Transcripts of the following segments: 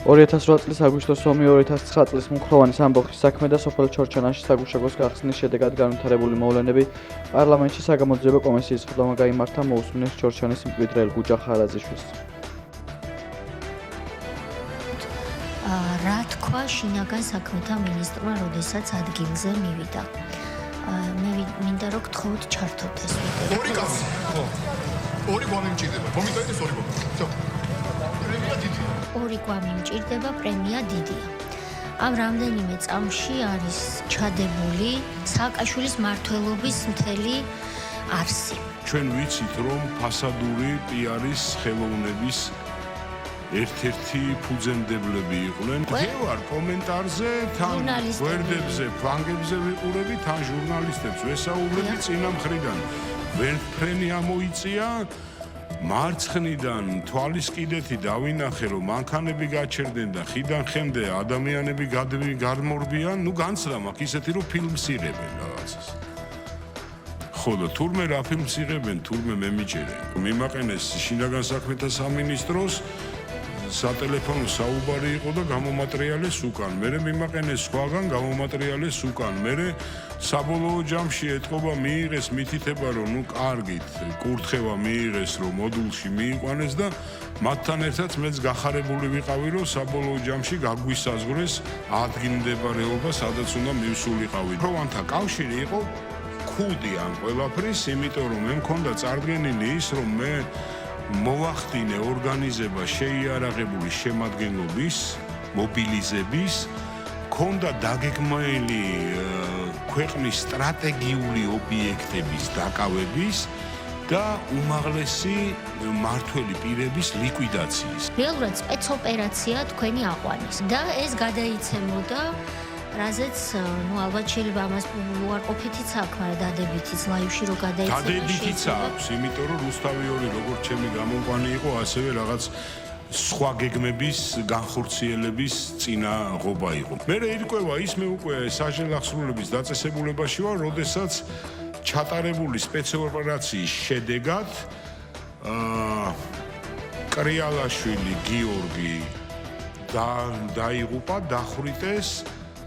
2008 წლის აგვისტოს ომი 2009 წლის მუხროვანის ამბოხის საქმე და სოფელ ჩორჩანაში საგუშაგოს გახსნის შედეგად განვითარებული მოვლენები პარლამენტში საგამოძიებო კომისიის ხდომა გაიმართა მოусმინეს ჩორჩანის მკვიდრელ გუჯა ხარაზიშვილს. რა თქვა შინაგან საქმეთა მინისტრმა, როდესაც ადგილზე მივიდა. მე მინდა რომ გთხოვთ ჩართოთ ეს ვიდეო. ორი გვამი მჭირდება. მომიტანეს ორი გვამი. всё. პრემია დიდია. ორი გვამი მჭირდება, პრემია დიდია. ამ რამდენიმე წამში არის ჩადებული სააკაშვილის მმართველობის მთელი არსი. ჩვენ ვიცით, რომ ფასადური პიარის ხელოვნების ერთ-ერთი ფუძემდებლები იყვნენ. ვარ კომენტარზე, თან გვერდებზე, ფლანგებზე ვიყურები, თან ჟურნალისტებს ვესაუბრები წინა მხრიდან. ვერაფერი ამოიწია, მარცხნიდან თვალის კიდეთი დავინახე, რომ მანქანები გაჩერდნენ და ხიდან ხემდე ადამიანები გადმორბიან, განცდა მაქვს ისეთი, რომ ფილმს იღებენ რაღაცას. ხოლო თურმე რა ფილმს იღებენ, თურმე მე მიჭერენ. მიმაყენეს შინაგან საქმეთა სამინისტროს სატელეფონო საუბარი იყო და გამომატრიალეს უკან. მერე მიმაყენეს სხვაგან გამომატრიალეს უკან. მერე საბოლოო ჯამში ეთყობა მიიღეს მითითება, რომ კარგით, კურთხევა მიიღეს, რომ მოდულში მიიყვანეს და მათთან ერთად მეც გახარებული ვიყავი, რომ საბოლოო ჯამში გაგვისაზღვრეს ადგილმდებარეობა, სადაც უნდა მივსულიყავი. პროვანთა კავშირი იყო ქუდი ამ ყველაფრის, იმიტომ რომ მე მქონდა წარდგენილი ის, რომ მე მოვახდინე ორგანიზება შეიარაღებული შემადგენლობის, მობილიზების, მქონდა დაგეგმილი ქვეყნის სტრატეგიული ობიექტების დაკავების და უმაღლესი მმართველი პირების ლიკვიდაციის. რეალურად სპეცოპერაცია თქვენი აყვანის და ეს გადაიცემოდა, რაზეც ალბათ შეიძლება ამას უარყოფითიც აქვს, მაგრამ დადებითიც ლაივში რო გადაიცემა. დადებითიც აქვს, იმიტომ რომ რუსთავი როგორც ჩემი გამომყვანი იყო, ასევე რაღაც სხვა გეგმების განხორციელების წინაღობა იყო. მე ირკვევა ის მე უკვე საჟელახსრულების დაწესებულებაში ვარ, როდესაც ჩატარებული სპეცოპერაციის შედეგად კრიალაშვილი გიორგი დაიღუპა, დახვრიტეს.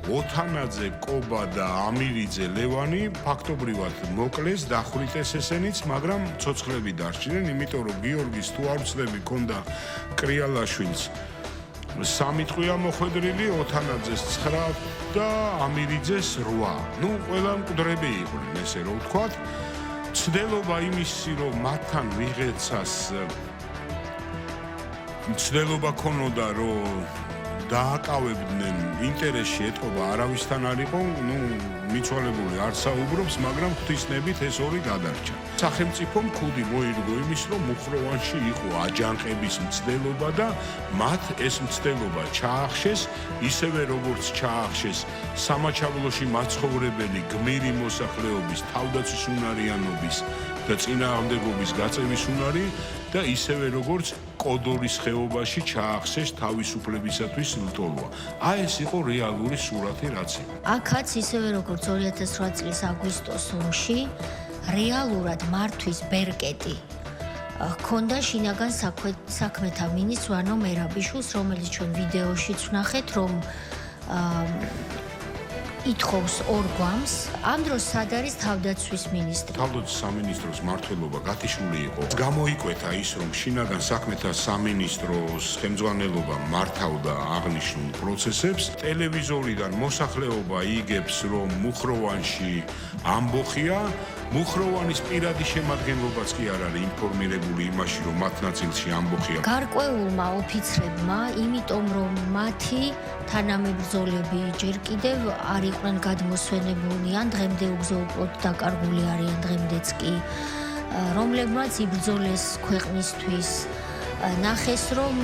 ოთანაძე, კობა და ამირიძე ლევანი ფაქტობრივად მოკლეს, დახვრიტეს ესენიც, მაგრამ ცოცხლები დარჩნენ, იმიტომ რომ გიორგის თუ არ ვცდები ქონდა კრიალაშვილს 3 ტყვია მოხვედრილი, ოთანაძეს 9 და ამირიძეს 8. ყველა მკვდრები იყვნენ, ესე რომ ვთქვათ. ცდელობა იმისი, რომ მათთან ვიღაცას ცდელობა ქონოდა, რომ დააკავებდნენ ინტერესში ეთყობა არავისთან არ იყო, მიცვალებული არ საუბრობს, მაგრამ ღვთისნებით ეს ორი გადარჩა. სახელმწიფომ ქუდი მოირგო იმის, რომ მუხროვანში იყო აჯანყების მცდელობა და მათ ეს მცდელობა ჩაახშეს, ისევე როგორც ჩაახშეს სამაჩაბლოში მაცხოვრებელი გმირი მოსახლეობის თავდაცვის უნარიანობის და წინააღმდეგობის გაწევის უნარი და ისევე როგორც კოდორის ხეობაში ჩაახსეს თავისუფლებისათვის ლტოლვა. ეს იყო რეალური სურათი, რაც იყო. აქაც ისევე როგორც 2008 წლის აგვისტოს ომში რეალურად მართვის ბერკეტი ჰქონდა შინაგან საქმეთა მინისტრს ვანო მერაბიშვილს, რომელიც ჩვენ ვიდეოშიც ვნახეთ, რომ ითხოვს ორ გვამს. ამ დროს სად არის თავდაცვის მინისტრი? თავდაცვის სამინისტროს მმართველობა გათიშული იყო. გამოიკვეთა ის, რომ შინაგან საქმეთა სამინისტროს ხელმძღვანელობა მართავდა აღნიშნულ პროცესებს. ტელევიზორიდან მოსახლეობა იგებს, რომ მუხროვანში ამბოხია. მუხროვანის პირადი შემადგენლობაც კი არ არის ინფორმირებული იმაში, რომ მათ ნაწილში ამბოხია. გარკვეულმა ოფიცრებმა, იმიტომ რომ მათი თანამებრძოლები ჯერ კიდევ არ იყვნენ გადმოსვენებულნი, ან დღემდე უგზო-უკვლოდ დაკარგული არიან დღემდეც კი, რომლებმაც იბრძოლეს ქვეყნისთვის, ნახეს, რომ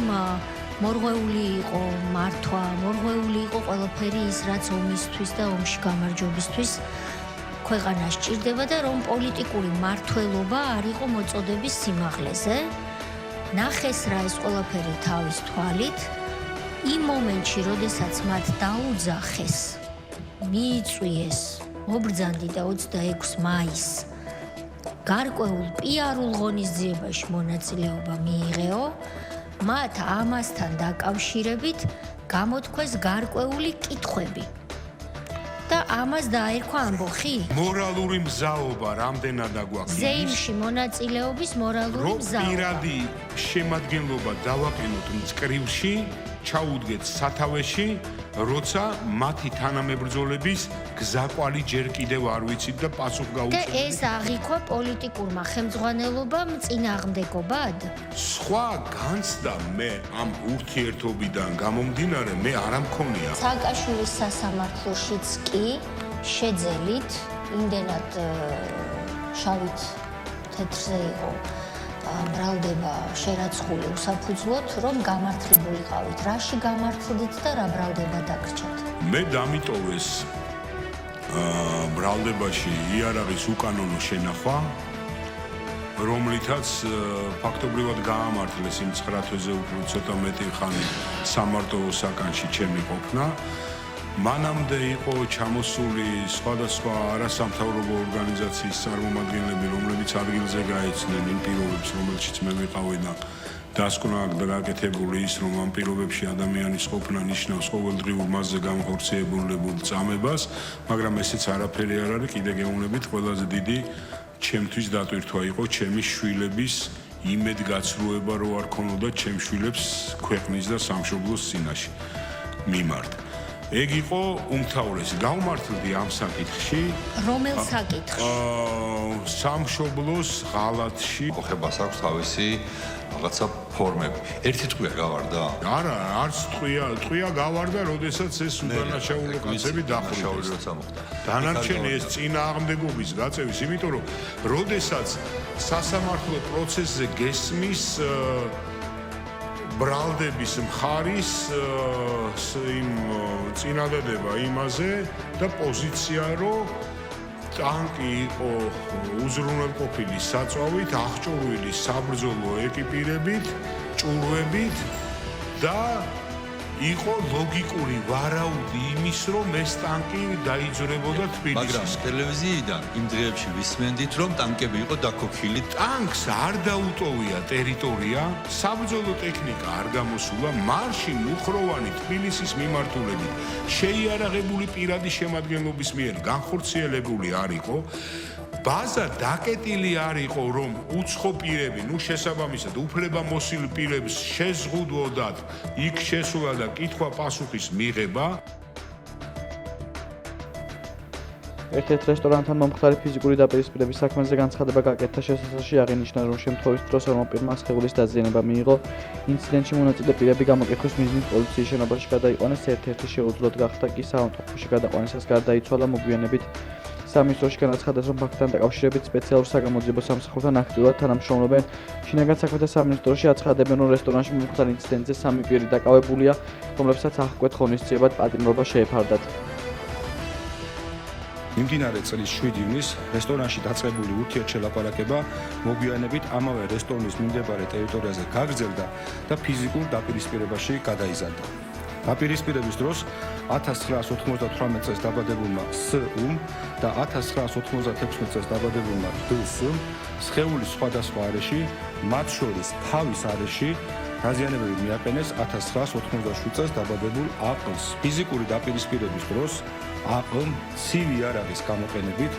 მორღვეული იყო მართვა, მორღვეული იყო ყველაფერი ის, რაც ომისთვის და ომში გამარჯვებისთვის ქვეყანას ჭირდება და რომ პოლიტიკური მმართველობა არ იყო მოწოდების სიმაღლეზე. ნახეს რა ეს ყველაფერი თავის თვალით. იმ მომენტში, როდესაც მათ დაუძახეს, მიიწვიეს, მობრძანდი და 26 მაისს გარკვეულ პიარულ ღონისძიებაში მონაწილეობა მიიღეო, მათ ამასთან დაკავშირებით გამოთქვეს გარკვეული კითხვები. და ამას დაერქვა ამბოხი? მორალური მზაობა რამდენად აგვაქვს? ზეიმში მონაწილეობის მორალური მზაობა. პირადი შემადგენლობა დავაყენოთ მწკრივში, ჩაუდგეთ სათავეში, როცა მათი თანამებრძოლების გზაკვალი ჯერ კიდევ არ ვიცით და პასუხ და გაუწევთ. ეს აღიქვა პოლიტიკურმა ხელმძღვანელობამ წინააღმდეგობად? სხვა განცდა მე ამ ურთიერთობიდან გამომდინარე მე არ მქონია. სააკაშვილის სასამართლოშიც კი შეძელით იმდენად შავით თეთრზე იყო ბრალდება შერაცხული უსაფუძვლოდ, რომ გამართლებულიყავით. რაში გამართლდით და რა ბრალდება დაგრჩათ? მე დამიტოვეს ბრალდებაში იარაღის უკანონო შენახვა, რომლითაც ფაქტობრივად გაამართლეს იმ 9 თვეზე უფრო ცოტა მეტი ხანი სამარტო საკანში ჩემი ყოფნა. მანამდე იყო ჩამოსული სხვადასხვა არასამთავრობო ორგანიზაციის წარმომადგენლები, რომლებიც ადგილზე გაეცნენ იმ პირობებს, რომელშიც მე ვიყავი და დასკვნა გაკეთებული ის, რომ ამ პირობებში ადამიანის ყოფნა ნიშნავს ყოველდღიურ მასზე განხორციელებულ წამებას, მაგრამ ესეც არაფერი არ არის, კიდე გეუბნებით, ყველაზე დიდი ჩემთვის დატვირთვა იყო ჩემი შვილების იმედგაცრუება, რომ არ ქონოდა ჩემ შვილებს ქვეყნის და სამშობლოს წინაშე მიმართ. ეგ იყო უმთავრესი. გავმართლდი ამ საკითხში. რომელ საკითხში? სამშობლოს ღალატში. ხებას აქვს თავისი რაღაცა ფორმები. ერთი ტყვია გავარდა? არა, არც ტყვია გავარდა, როდესაც ეს უდანაშაულო კაცები დახვრიტეს. დანარჩენი ეს წინააღმდეგობის გაწევის, იმიტომ რომ როდესაც სასამართლო პროცესზე გესმის ბრალდების მხარის იმ წინადადება იმაზე და პოზიცია, რომ ტანკი იყო უზრუნველყოფილი საწვავით, აღჭურვილი საბრძოლო ეკიპირებით, ჭურვებით და იყო ლოგიკური ვარაუდი იმის, რომ ეს ტანკი დაიძრებოდა თბილისის. მაგრამ ტელევიზიიდან იმ დღეებში ვისმენდით, რომ ტანკები იყო დაქოქილი. ტანკს არ დაუტოვია ტერიტორია, საბრძოლო ტექნიკა არ გამოსულა, მარში მუხროვანი თბილისის მიმართულებით შეიარაღებული პირადი შემადგენლობის მიერ განხორციელებული არ იყო. ბაზა დაკეტილი არ იყო, რომ უცხო პირები, შესაბამისად, უფლებამოსილ პირებს შეზღუდვოდათ იქ შესვლა და კითხვა-პასუხის მიღება. ერთ-ერთ რესტორანთან მომხდარი ფიზიკური დაპირისპირების საქმეზე განცხადება გაკეთდა შესაძლოა აღინიშნა, რომ შემთხვევის დროს ორმო პირმა სხეულის დაზიანება მიიღო. ინციდენტში მონაწილე პირები გამოკითხვის მიზნით პოლიციის შენობაში გადაიყვანეს, ერთ-ერთი შეუძლოდ გახდა კი საავტომობილში გადაყვანისას გარდაიცვალა. მოგვიანებით სამინისტროში განაცხადეს, რომ ფაქტთან დაკავშირებით სპეციალურ საგამოძიებო სამსახურთან აქტიურად თანამშრომლობენ. შინაგან საქმეთა სამინისტროში აცხადებენ, რომ რესტორანში მომხდარ ინციდენტზე 3 პირი დაკავებულია, რომლებსაც აღკვეთ ღონისძიებად პატიმრობა შეეფარდათ. მიმდინარე წლის 7 ივნისს რესტორანში დაწყებული ურთიერთშელაპარაკება მოგვიანებით ამავე რესტორნის მიმდებარე ტერიტორიაზე გაგრძელდა და ფიზიკურ დაპირისპირებაში გადაიზარდა. დაპირისპირების დროს 1998 წელს დაბადებულმა S.U.-მ და 1996 წელს დაბადებულმა D.S.-მ სხეულის სხვადასხვა არეში, მათ შორის თავის არეში დაზიანებები მიაყენეს 1987 წელს დაბადებულ A.Q.-ს. ფიზიკური დაპირისპირების დროს A.Q.-მ ცივი იარაღის გამოყენებით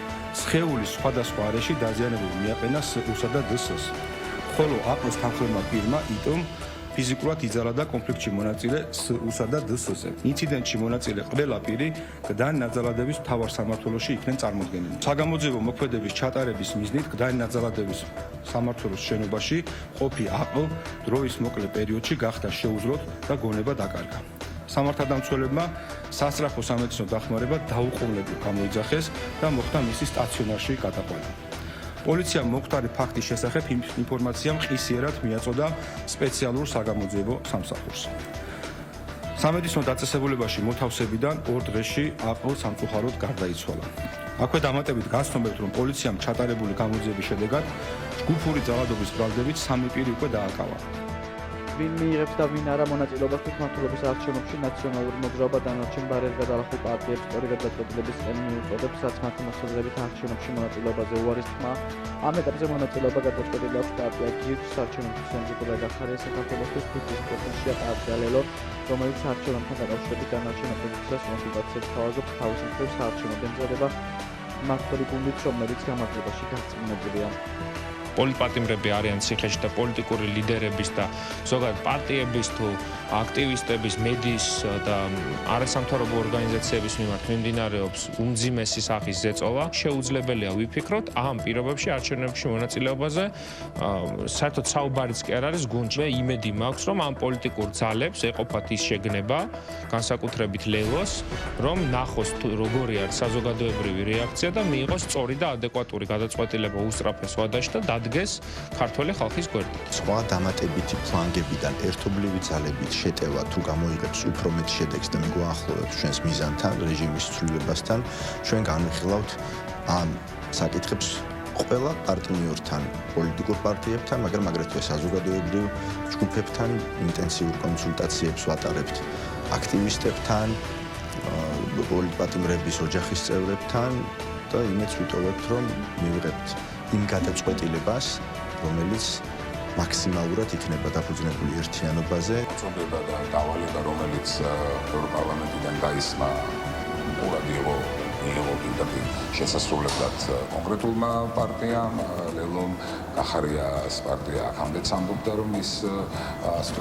სხეულის სხვადასხვა არეში დაზიანებები მიაყენა S.U.-სა და D.S.-ს. ხოლო A.Q.-ს თანხმებმა პირმა I.T.-მ ფიზიკურად იძალა და კონფლიქტში მონაწილე S.U.-სა და D.S.-ზე. ინციდენტში მონაწილე ყველა პირი გდანი ნაძალადების მთავარ სამმართველოში იქნენ წარმოდგენილი. საგამოძიებო მოქმედების ჩატარების მიზნით გდანი ნაძალადების სამმართველოს შენობაში ყოფი A.Q. დროის მოკლე პერიოდში გახდა შეუძლოდ და გონება დაკარგა. სამართალდამცველებმა სასწრაფო სამედიცინო დახმარება დაუყოვნებლივ გამოიძახეს და მოხდა მისი სტაციონარში გადაყვანა. პოლიციამ მომხდარი ფაქტის შესახებ ინფორმაცია მყისიერად მიაწოდა სპეციალურ საგამოძიებო სამსახურს. სამედიცინო დაწესებულებაში მოთავსებიდან 2 დღეში A.Q. სამწუხაროდ გარდაიცვალა. აქვე დამატებით გასცნობთ, რომ პოლიციამ ჩატარებული გამოძიების შედეგად ჯგუფური ძალადობის ბრალდებით 3 პირი უკვე დააკავა. ვინ მიიღებს და ვინ არა მონაწილეობას თვითმმართველობის არჩევნებში ნაციონალური მოძრაობა დანარჩენ ბარერ გადალახულ პარტიებს სწორი გადაწყვეტილების წინ მიუწოდებს, რაც მათი მოსაზრებით არჩევნებში მონაწილეობაზე უარის თქმა. ამ ეტაპზე მონაწილეობა გადაწყვეტილი აქვს პარტია გიორგის არჩევნებში სენჯიკობა გახარია საქართველოსთვის 5%-ია პარტია ლელო, რომელიც არჩევნებთან დაკავშირებით დანარჩენ ოპოზიციას კონსულტაციებს თავაზობს თავის მხრივ საარჩევნო დამზადება მმართველი გუნდით, რომელიც გამარჯვებაში გაწმუნებულია. პოლიტპატიმრები არიან ციხეში და პოლიტიკური ლიდერების და ზოგადად პარტიების თუ აქტივისტების, მედიის და არასამთავრობო ორგანიზაციების მიმართ მიმდინარეობს უმძიმესი სახის ზეწოლა. შეუძლებელია ვიფიქროთ ამ პირობებში არჩევნებში მონაწილეობაზე. საერთოდ საუბარიც კი არ არის გუნდში. მე იმედი მაქვს, რომ ამ პოლიტიკურ ძალებს ეყოფათ ის შეგნება, განსაკუთრებით ლელოს, რომ ნახოს როგორი არის საზოგადოებრივი რეაქცია და მიიღოს სწორი და ადეკვატური გადაწყვეტილება უსწრაფეს ვადაში და დადგეს ქართველი ხალხის გვერდით. სხვა დამატებითი ფლანგებიდან ერთობლივი ძალებით შეტევა თუ გამოიღებს უფრო მეტ შედეგს და მიგვაახლოვებს ჩვენს მიზანთან, რეჟიმის ცვლილებასთან, ჩვენ განვიხილავთ ამ საკითხებს ყველა პარტნიორთან, პოლიტიკურ პარტიებთან, მაგრამ აგრეთვე საზოგადოებრივ ჯგუფებთან ინტენსიურ კონსულტაციებს ვატარებთ აქტივისტებთან, პოლიტპატიმრების ოჯახის წევრებთან და იმედს ვიტოვებთ, რომ მივიღებთ იმ გადაწყვეტილებას, რომელიც მაქსიმალურად იქნება დაფუძნებული ერთიანობაზე. მოწოდება და დავალება, რომელიც ევროპარლამენტიდან გაისმა,ურად იყო პირდაპირ შესასრულებლად კონკრეტულმა პარტიამ, ლელომ კახარიას პარტია აქამდეც ამბობდა, რომ ის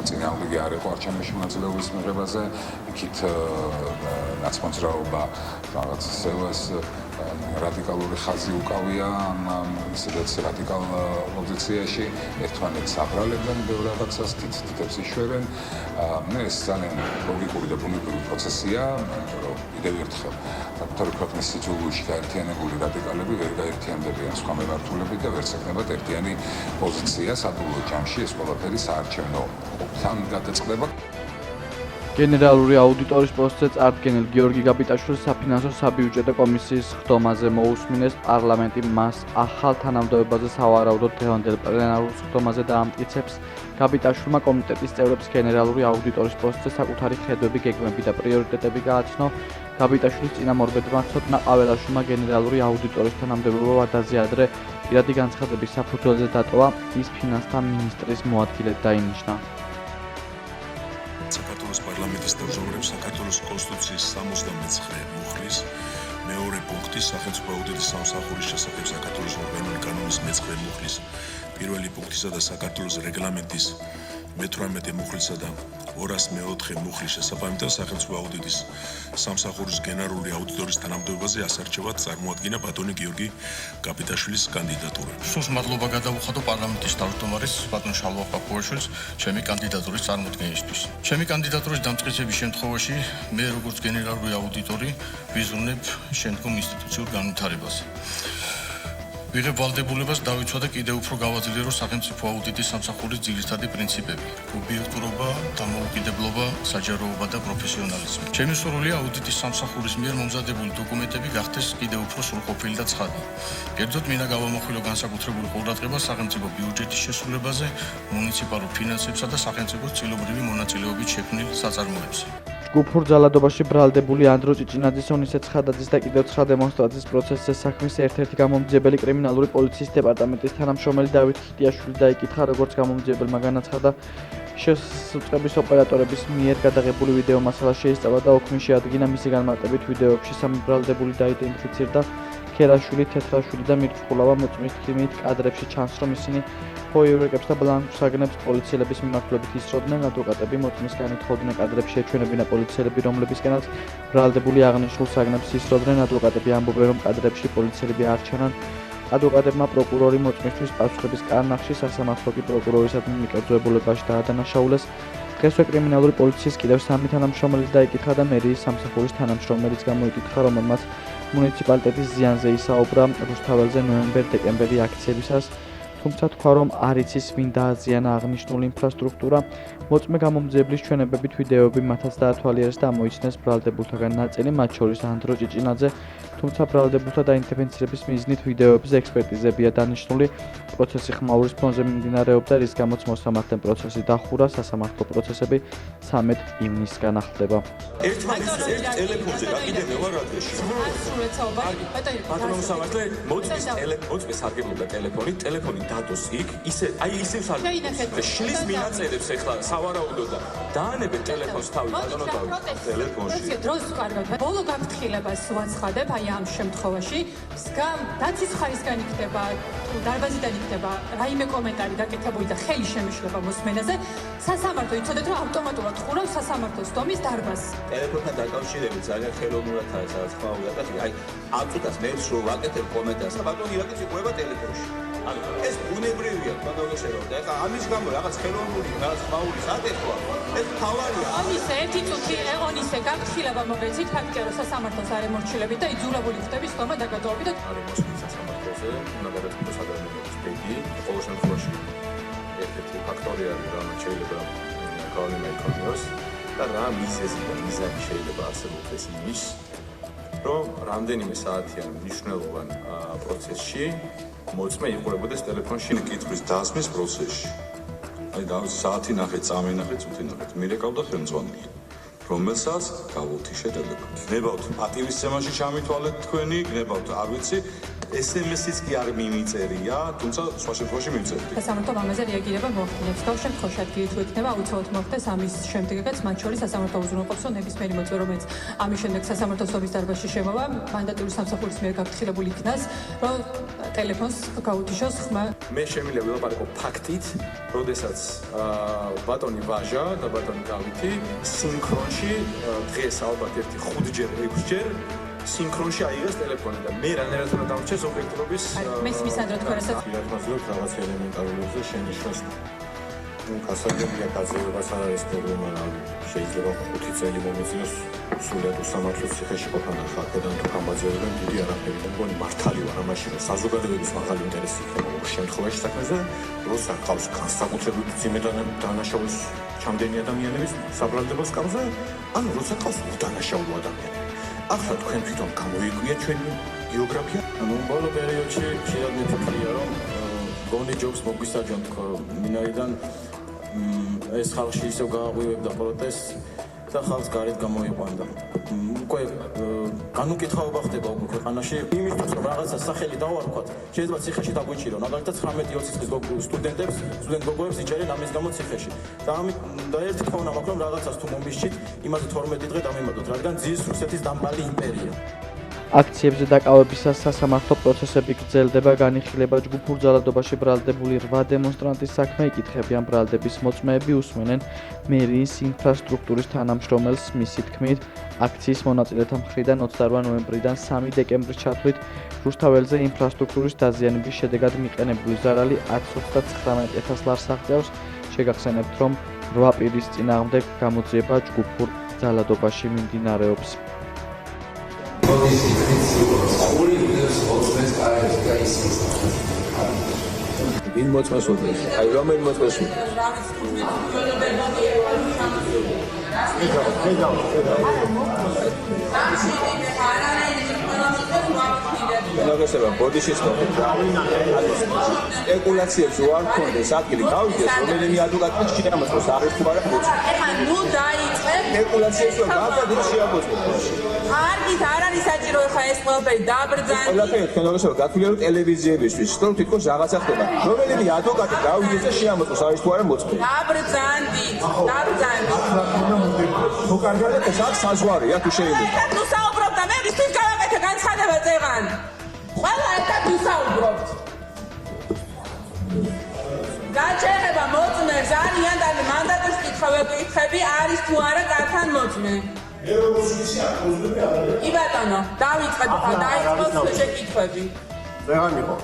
წინააღმდეგი არ იყო არჩევნებში მონაწილეობის მიღებაზე, იქით ნაცმოძრაობა რაღაც სევას რადიკალური ხაზი უკავია, ისედაც რადიკალ პოზიციაში, ერთმანეთს აბრალებენ, ბევრ რაღაცას თითებს იშვერენ. ეს ძალიან ლოგიკური და ბუნებრივი პროცესია, რომ კიდევ ერთხელ საკუთარი ქვეყნის სიძულვილში გაერთიანებული რადიკალები ვერ გაერთიანდებიან სხვა მემართულებით და ვერ შექმნებათ ერთიანი პოზიცია საბოლოო ჯამში ეს ყველაფერი საარჩევნო ყოფთან გადაწყდება. გენერალური აუდიტორის პოსტზე წარდგენილ გიორგი გაბიტაშვილს საფინანსო საბიუჯეტო კომისიის ხდომაზე მოусმინეს პარლამენტი მას ახალ თანამდებობაზე სავარაუდოდ დღევანდელ პლენარულ ხდომაზე დაამტკიცებს. გაბიტაშვილმა კომიტეტის წევრებს გენერალური აუდიტორის პოსტზე საკუთარი ხედვები, გეგმები და პრიორიტეტები გააცნო. გაბიტაშვილის წინამორბედმა ცოტნა ყაველაშვილმა გენერალური აუდიტორის თანამდებობა ვადაზე ადრე პირადი განცხადების საფუძველზე დატოვა, ის ფინანსთა მინისტრის მოადგილედ დაინიშნა. საქართველოს პარლამენტის თავმჯდომარეს საქართველოს კონსტიტუციის 79 მუხლის მეორე პუნქტის სახელმწიფო აუდიტის სამსახურის შესახებ საქართველოს ორგანული კანონის მე-9 მუხლის პირველი პუნქტისა და საქართველოს რეგლამენტის მე-18 მუხლისა და 204 მუხლის შესაბამისად სახელმწიფო აუდიტის სამსახურის გენერალური აუდიტორის თანამდებობაზე ასარჩევად წარმოადგინა ბატონი გიორგი გაბიტაშვილის კანდიდატურა. სულს მადლობა გადავუხადო პარლამენტის თავმჯდომარის ბატონ შალვა პაპუაშვილს ჩემი კანდიდატურის წარმოქმნისთვის. ჩემი კანდიდატურის დამტკიცების შემთხვევაში მე როგორც გენერალური აუდიტორი ვიზრუნებ შემდგომ ინსტიტუციურ განვითარებაზე. ვიღებ ვალდებულებას დავიცვადე კიდევ უფრო გავაძლიერო სახელმწიფო აუდიტის სამსახურის ძირითადი პრინციპები: ობიექტურობა, დამოუკიდებლობა, საჯაროობა და პროფესიონალიზმი. ჩემი სურვილია აუდიტის სამსახურის მიერ მომზადებული დოკუმენტები გახდეს კიდევ უფრო სრულყოფილი და ცხადი. კერძოდ მინდა გავამახვილო განსაკუთრებული ყურადღება სახელმწიფო ბიუჯეტის შესრულებაზე, მუნიციპალურ ფინანსებსა და სახელმწიფოს წილობრივი მონაწილეობით შექმნილ საწარმოებზე. ჯგუფურ ძალადობაში ბრალდებული ანდრო ჭიჭინაძის, ონისე ცხადაძის და კიდევ 9 დემონსტრაციის პროცესზე საქმის ერთ-ერთი გამომძიებელი კრიმინალური პოლიციის დეპარტამენტის თანამშრომელი დავით ხიტიაშვილი დაიკითხა, როგორც გამომძიებელმა განაცხადა, შესწავლების ოპერატორების მიერ გადაღებული ვიდეო მასალა შეისწავლა და ოქმი შეადგინა მისი განმარტებით ვიდეოებში სამი ბრალდებული დაიდენტიფიცირდა. ქერაშვილი, თეთრაშვილი და მირწყულავა მოწმის თქმით კადრებში ჩანს, რომ ისინი ფოიურეკებს და ბლანკს აგნებს პოლიციელების მიმართულებით ისროდნენ, ადვოკატები მოწმისგან ითხოვდნენ კადრებში ეჩვენებინა პოლიციელები, რომლებისგანაც ბრალდებული აღნიშნულ საგნებს ისროდნენ, ადვოკატები ამბობენ, რომ კადრებში პოლიციელები არ ჩანან. ადვოკატებმა პროკურორი მოწმისთვის პასუხების კარნახში სასამართლო კი პროკურორისადმი მიკერძოებულებაში დაადანაშაულეს. დღესვე კრიმინალური პოლიციის კიდევ 3 თანამშრომელი დაიკითხა და მერიის სამსახურის თანამშრომელიც გამოიკითხა, რომელმაც მუნიციპალიტეტის ზიანზე ისაუბრა რუსთაველზე ნოემბერ-დეკემბერი აქციებისას, თუმცა თქვა, რომ არ იცის ვინ დააზიანა აღნიშნული ინფრასტრუქტურა. მოწმე გამომძიებლის ჩვენებებით ვიდეოები მათაც დაათვალიერეს და ამოიცნეს ბრალდებულთაგან ნაწილი, მათ შორის ანდრო ჭიჭინაძე, თუმცა ბრალდებულთა დაინტერესების მიზნით ვიდეოებზე ექსპერტიზებია დანიშნული. პროცესი ხმაურის ფონზე მიმდინარეობდა, რის გამოც მოსამართლე პროცესი დახურა, სასამართლო პროცესები 13 ივნისს განახლდება. ერთმანეთს ერთ ტელეფონზე გაკიდები ვარ ადრეში. ბატონო სამართლე მოწმის სარგებლობდა ტელეფონი დადოს იქ, ისე შლის მინაწერებს ეხლა სავარაუდო და დაანებენ ტელეფონს თავი ბატონო ტელეფონში. დროს კარგად. ბოლო გაფრთხილებას ვაცხადებ აი ამ შემთხვევაში. მსგავ დაცვის ხარისგან იქნება, თუ დარბაზიდან იქნება რაიმე კომენტარი გაკეთებული და ხელი შემეშლება მოსმენაზე, სასამართლო იცოდეთ რომ ავტომატურად ხურავს სასამართლოს დომის დარბაზს. ტელეფონთან დაკავშირებით ძალიან ხელოვნურად არის სადაც ხმაურია და აი ამ წუთას მე სულ ვაკეთებ კომენტარს და ბატონო ირაკიც იყვება ტელეფონში. ანუ ეს ბუნებრივია ბატონო და ეხლა ამის გამო რაღაც ხელოვნური რაღაც ხმაურის აკეთვა ეს თავარია. ამისე ერთი წუთი ეღონისე გაფრთხილება მოგეცით ფაქტია რომ სასამართლოს არ ემორჩილებით და იძულებული ხდები სტომა დაგატოვებით და არის მოსვლის სასამართლოზე უნდა გადაწყვეტოს ადამიანების ბედი ყოველ შემთხვევაში ერთ-ერთი ფაქტორი არის რამაც შეიძლება გავლენა იქონიოს და რა მიზეზი და მიზანი შეიძლება არსებობდეს იმის რომ რამდენიმე საათიან მნიშვნელოვან პროცესში მოწმე იყურებოდეს ტელეფონში კითხვის დასმის პროცესში. აი და საათი ნახე, წამი ნახე, წუთი ნახე. მირეკავდა ხელმძღვანელი, რომელსაც გავუთიშე ტელეფონი. გნებავთ პატივისცემაში ჩამითვალეთ თქვენი, გნებავთ არ ვიცი, SMS-იც კი არ მიმიწერია, თუმცა სხვა შემთხვევაში მიმწერდი. სასამართლო ამაზე რეაგირება მოახდინებს. თავ შემთხვევაში ადგილი თუ ექნება, აუცილებლად მოხდეს ამის შემდეგაც მათ შორის სასამართლო უზრუნველყოფს, რომ ნებისმიერი მოწვე, რომელიც ამის შემდეგ სასამართლოს დომის დარბაზში შემოვა, მანდატური სამსახურის მიერ გაფრთხილებული იქნას, რომ ტელეფონს გაუთიშოს ხმა. მე შემიძლია ვილაპარაკო ფაქტით, როდესაც ბატონი ვაჟა და ბატონი გავითი სინქრონში დღეს ალბათ ერთი 5-ჯერ, 6-ჯერ სინქრონში აიღეს ტელეფონი და მე რანაირად უნდა დამრჩეს ობიექტურობის მესმის ანდრო თქვენ რასაც ვირადმაზრობ რაღაც ელემენტარულებზე შენიშვნას გასაგებია გაძლიერებას არ არის პრობლემა რა შეიძლება 5 წელი მომიწიოს სულად უსამართლოს ციხეში ყოფნა და ხალხთან თუ გამაძიებენ დიდი არაფერი მგონი მართალი ვარ ამაში რომ საზოგადოების მაღალი ინტერესი იქნება ოღონდ შემთხვევაში საქმეზე როცა ყავს განსაკუთრებით ძიმე დანაშაულის ჩამდენი ადამიანების საბრალდებოს კამზე ან როცა ყავს უდანაშაულო ადამიანები ახლა თქვენ თვითონ გამოიკვია ჩვენი ბიოგრაფია ანუ ბოლო პერიოდში ხშირად მიფიქრია რომ გონი ჯობს მოგვისაჯონ თქო მინაიდან ეს ხალხი ისევ გააღვივებდა პროტესტს და ხალხს გარეთ გამოიყვანდა უკვე განუკითხაობა ხდება უკვე ქვეყანაში იმისთვის რომ რაღაცა სახელი დავარქვათ შეიძლება ციხეში დაგვიჭირონ მაგალითად 19-20 წლის სტუდენტ გოგოებს იჭერენ ამის გამო ციხეში და ამით და ერთი თქონა მაქვს რომ რაღაცას თუ მომისჩით იმაზე 12 დღე დამემატოთ რადგან ძის რუსეთის დამპალი იმპერია აქციებზე დაკავებისას სასამართლო პროცესები გრძელდება, განიხილება ჯგუფურ ძალადობაში ბრალდებული 8 დემონსტრანტის საქმე, იკითხებიან ბრალდების მოწმეები, უსმენენ მერიის ინფრასტრუქტურის თანამშრომელს მისი თქმით, აქციის მონაწილეთა მხრიდან 28 ნოემბრიდან 3 დეკემბრის ჩათვლით რუსთაველზე ინფრასტრუქტურის დაზიანების შედეგად მიყენებული ზარალი 129,000 ლარს აღწევს. შეგახსენებთ, რომ 8 პირის წინააღმდეგ გამოძიება ჯგუფურ ძალადობაში მიმდინარეობს. ვინ მოწმეს უდრის? აი რომელი მოწმეს უდრის? ნაგებობა ბოდიშის მოხდა. სპეკულაციებს უარ ქონდეს ადგილი გავიდეს რომელიმე ადვოკატი შეამოწმოს არის თუ არა მოწმე. ეხლა ნუ დაიწყებ სპეკულაციებს რომ გავდადით შეამოწმოს. არგით არ არის საჭირო ეხლა ეს ყველაფერი დააბრძანდი. ყველაფერი თქვენ ნაგებობა გათვლილი ტელევიზიებისთვის რომ თვითონ რაღაცა ხდება. რომელიმე ადვოკატი გავიდეს და შეამოწმოს არის თუ არა მოწმე. დააბრძანდი. თუ კარგად ეს აქ საზღვარია თუ შეიძლება. ნუ საუბრობ და მე ვისთვის გავაკეთე განცხადება წეღან. ყველა ერთად ვისაუბრობთ. გაჩერება მოწმეს არიან და მანდატის კითხვები არის თუ არა კართან მოწმე. მე როგორც ისე არ მოწმები არ არის. კი ბატონო, დავიწყეთ ხა დაიწყოს შეკითხვები. ვეღარ მიყო.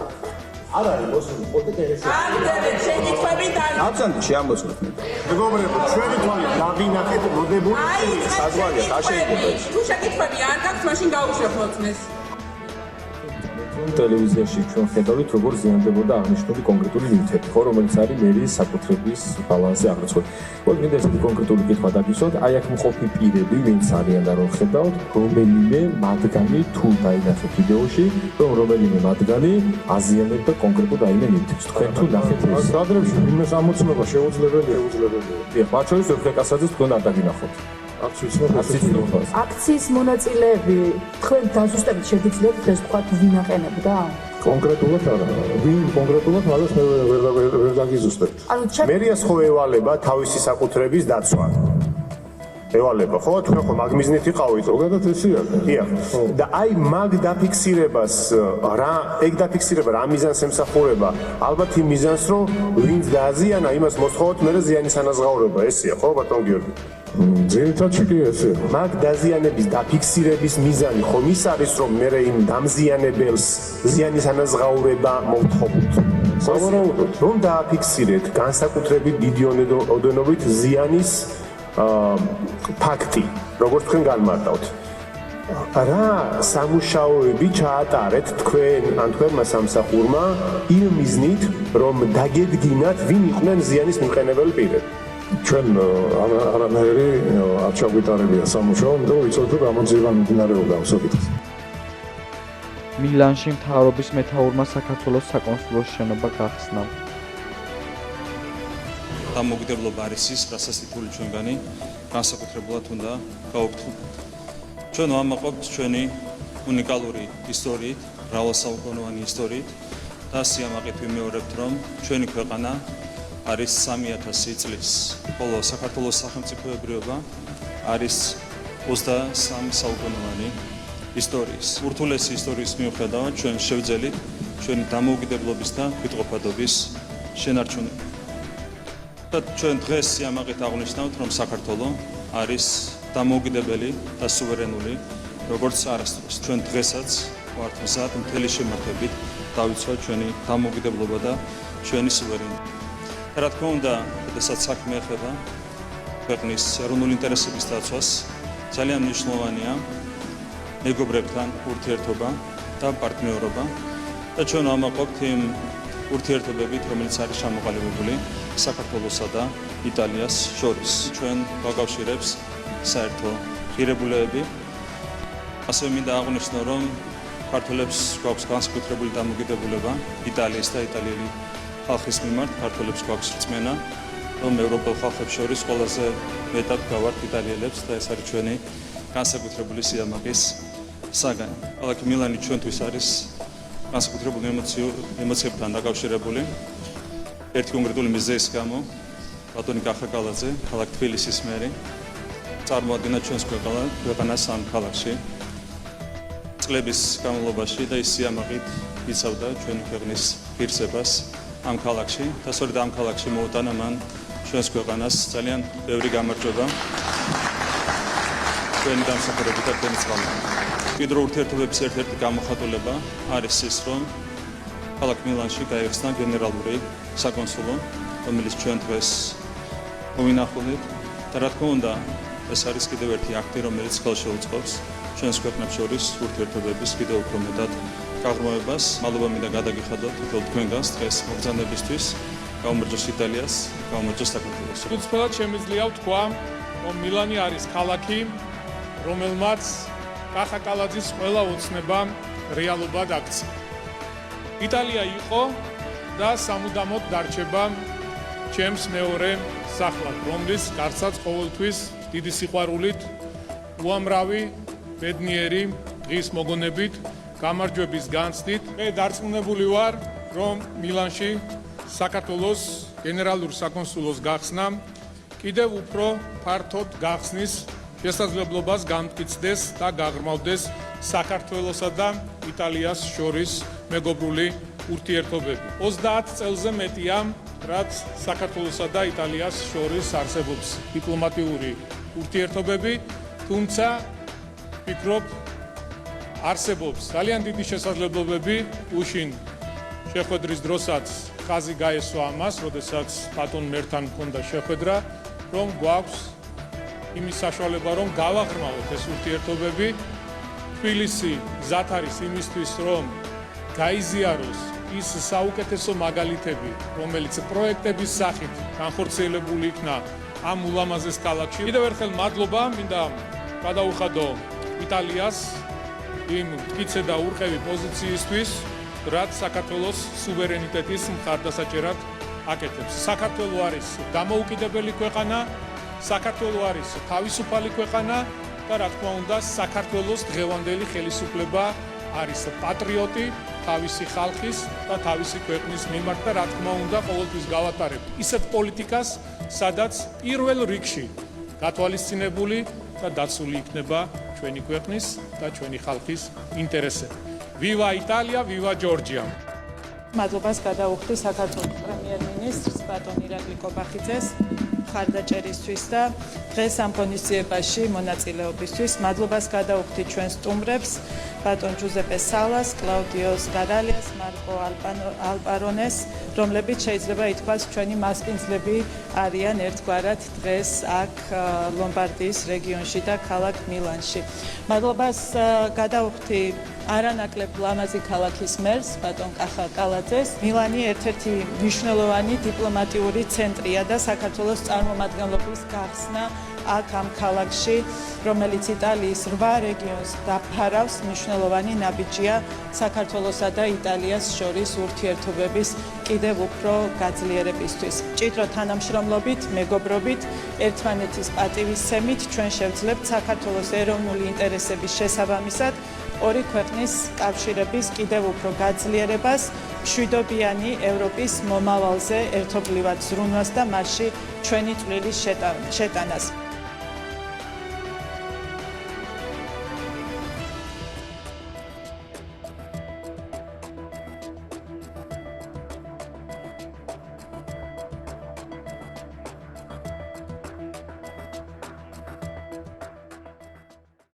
არ არის მოსული პოტე ეს. ამდენი შეკითხვები დაიწყოს. აბსოლუტურად შეამოწმეთ. მეგობრებო, ჩვენი თვალი დავინახეთ მოდებული საზღვარია, არ შეიძლება ეს. თუ შეკითხვები არ გაქვს, მაშინ გაუშვებ მოწმეს. ტელევიზიაში ჩვენ ხედავთ, როგორ ზიანდებოდა აღნიშნული კონკრეტული ნივთები, ხო, რომელიც არის მერიის საკუთრების ბალანსზე აღრიცხული. მოდი მინდა ესეთი კონკრეტული კითხვა დაგისვათ, აი აქ მყოფი პირები, ვინც არიან და რომ ხედავთ, რომელიმე მათგანი თუ დაინახეთ ვიდეოში, რომ რომელიმე მათგანი აზიანებდა კონკრეტულ რაიმე ნივთებს. თქვენ თუ ნახეთ ეს კადრებში ვინმეს ამოცნობა შეუძლებელია. დიახ, მათ შორის ვერხე კასაძეს თქვენ არ დაგინახოთ. აქციის მონაწილეები თქვენ დაზუსტებით შეგიძლიათ ეს თქვა ვინ აყენებდა? კონკრეტულად არა. ვინ კონკრეტულად მაგას მე ვერ დაგიზუსტებთ. მერიას ხო ევალება თავისი საკუთრების დაცვა. ევალება ხო? თქვენ ხო მაგ მიზნით იყავით, ზოგადად ესეა. დიახ. და აი მაგ დაფიქსირებას რა, ეგ დაფიქსირება რა მიზანს ემსახურება? ალბათ იმ მიზანს, რომ ვინც დააზიანა, იმას მოსთხოვოთ მერე ზიანის ანაზღაურება, ესეა, ხო, ბატონ გიორგი? ძირითადად კი ესეა. მაგ დაზიანების დაფიქსირების მიზანი ხომ ის არის, რომ მერე იმ დამზიანებელს ზიანის ანაზღაურება მოვთხოვოთ. სავარაუდოდ, რომ დააფიქსირეთ განსაკუთრებით დიდი ოდენობით ზიანის ფაქტი, როგორც თქვენ განმარტავთ. რა სამუშაოები ჩაატარეთ თქვენ ან თქვენმა სამსახურმა იმ მიზნით, რომ დაგედგინათ, ვინ იყვნენ ზიანის მიმყენებელი პირები? ჩვენ არანაირი არ ჩაგვიტარებია სამუშაო, იმიტომ რომ ვიცოდეთ, რომ გამოძიება მიმდინარეობდა ამ საკითხს. მილანში მთავრობის მეთაურმა საქართველოს საკონსულოს შენობა გახსნა. დამოუკიდებლობა არის ის, რასაც თითოეული ჩვენგანი განსაკუთრებულად უნდა გავუგთხრათ. ჩვენ ვამაყობთ ჩვენი უნიკალური ისტორიით, მრავალსაუკუნოვანი ისტორიით და სიამაყით ვიმეორებთ, რომ ჩვენი ქვეყანა არის 3000 წლის, ხოლო საქართველოს სახელმწიფოებრიობა არის 23 საუკუნოვანი ისტორიის. ურთულესი ისტორიის მიუხედავად ჩვენ შევძელით ჩვენი დამოუკიდებლობის და თვითყოფადობის შენარჩუნება. და ჩვენ დღეს სიამაყით აღნიშნავთ, რომ საქართველო არის დამოუკიდებელი და სუვერენული, როგორც არასდროს. ჩვენ დღესაც ვართ მზად მთელი შემართებით დავიცვათ ჩვენი დამოუკიდებლობა და ჩვენი სუვერენობა. რა თქმა უნდა, შესაძლოა საქმე ეხება ქვეყნის ეროვნული ინტერესების დაცვას, ძალიან მნიშვნელოვანია მეგობრებთან ურთიერთობა და პარტნიორობა და ჩვენ ვამაყობთ იმ ურთიერთობებით, რომელიც არის ჩამოყალიბებული საქართველოსა და იტალიას შორის. ჩვენ გვაკავშირებს საერთო ღირებულებები. ასევე მინდა აღვნიშნო, რომ ქართველებს გვაქვს განსაკუთრებული დამოკიდებულება იტალიის და იტალიელი ხალხის მიმართ. ქართველებს გვაქვს რწმენა, რომ ევროპელ ხალხებს შორის ყველაზე მეტად გავართ იტალიელებს და ეს არის ჩვენი განსაკუთრებული სიამაყის საგანი. ქალაქი მილანი ჩვენთვის არის განსაკუთრებული ემოციებთან დაკავშირებული. ერთი კონკრეტული მიზეზის გამო ბატონი კახაკალაძე, ქალაქ თბილისის მერი, წარმოადგენდა ჩვენს ქვეყანას ამ ქალაქში. წლების განმავლობაში და ის სიამაყით იცავდა ჩვენი ქვეყნის ღირსებას ამ ქალაქში და სწორედ ამ ქალაქში მოუტანა მან ჩვენს ქვეყანას ძალიან ბევრი გამარჯვება. ჩვენი დამსახურებით და ჩვენი წყალობით. მჭიდრო ურთიერთობების ერთ-ერთი გამოხატულება არის ის, რომ ქალაქ მილანში გაიხსნა გენერალური საკონსულო, რომელიც ჩვენ დღეს მოვინახულით და რა თქმა უნდა, ეს არის კიდევ ერთი აქტი, რომელიც ხელშეუწყობს ჩვენს ქვეყნებს შორის ურთიერთობების კიდევ უფრო მეტად გაღრმავებას. მადლობა მინდა გადაგიხადოთ თითოეულ თქვენგანს დღეს მოგზაურობისთვის. გაუმარჯოს იტალიას, გაუმარჯოს საქართველოს. უცბად შემიძლია ვთქვა, რომ მილანი არის ქალაქი, რომელმაც კახაკალაძის ყველა ოცნება რეალობად აქცია. იტალია იყო და სამუდამოდ დარჩება ჩემს მეორე სახლად, რომლის გარსაც ყოველთვის დიდი სიყვარულით, უამრავი ბედნიერი დღის მოგონებით, გამარჯვების განცდით მე დარწმუნებული ვარ, რომ მილანში საქართველოს გენერალურ საკონსულოს გახსნა კიდევ უფრო ფართოდ გახსნის შესაძლებლობას გამტკიცდეს და გაღრმავდეს საქართველოსა და იტალიას შორის მეგობრული ურთიერთობები. 30 წელზე მეტია, რაც საქართველოსა და იტალიას შორის არსებობს დიპლომატიური ურთიერთობები, თუმცა ვფიქრობ, არსებობს ძალიან დიდი შესაძლებლობები უშინ შეხვედრის დროსაც ხაზი გაესვა ამას, როდესაც ბატონ მერთან მქონდა შეხვედრა, რომ გვაქვს იმის საშუალება, რომ გავაღრმავოთ ეს ურთიერთობები. თბილისი გზად არის იმისთვის, რომ გაიზიაროს ის საუკეთესო მაგალითები, რომელიც პროექტების სახით განხორციელებული იქნა ამ ულამაზეს ქალაქში. კიდევ ერთხელ მადლობა მინდა გადაუხადო იტალიას იმ მტკიცე და ურყევი პოზიციისთვის, რაც საქართველოს სუვერენიტეტის მხარდასაჭერად აკეთებს. საქართველო არის დამოუკიდებელი ქვეყანა, საქართველო არის თავისუფალი ქვეყანა და რა თქმა უნდა საქართველოს დღევანდელი ხელისუფლება არის პატრიოტი თავისი ხალხის და თავისი ქვეყნის მიმართ და რა თქმა უნდა ყოველთვის გავატარებ ისეთ პოლიტიკას, სადაც პირველ რიგში გათვალისწინებული და დაცული იქნება ჩვენი ქვეყნის და ჩვენი ხალხის ინტერესები. Viva Italia, viva Georgia! მადლობას გადაუხდი საქართველოს პრემიერ-მინისტრს ბატონ ირაკლი კობახიძეს მხარდაჭერისთვის და დღეს ამ ღონისძიებაში მონაწილეობისთვის. მადლობას გადაუხდი ჩვენ სტუმრებს ბატონ ჯუზეპე სალას, კლაუდიო სკარალიას, მარკო ალპარონეს, რომლებიც შეიძლება ითქვას ჩვენი მასპინძლები არიან ერთგვარად დღეს აქ ლომბარდიის რეგიონში და ქალაქ მილანში. მადლობას გადაუხდი არანაკლებ ლამაზი ქალაქის მერს ბატონ კახა კალაძეს. მილანი ერთ-ერთი მნიშვნელოვანი დიპლომატიური ცენტრია და საქართველოს წარმომადგენლობის გახსნა აქ ამ ქალაქში, რომელიც იტალიის 8 რეგიონს დაფარავს, მნიშვნელოვანი ნაბიჯია საქართველოსა და იტალიას შორის ურთიერთობების კიდევ უფრო გაძლიერებისთვის. მჭიდრო თანამშრომლობით, მეგობრობით, ერთმანეთის პატივისცემით ჩვენ შევძლებთ საქართველოს ეროვნული ინტერესების შესაბამისად ორი ქვეყნის კავშირების კიდევ უფრო გაძლიერებას, მშვიდობიანი ევროპის მომავალზე ერთობლივად ზრუნვას და მასში ჩვენი წვლილი შეტანას.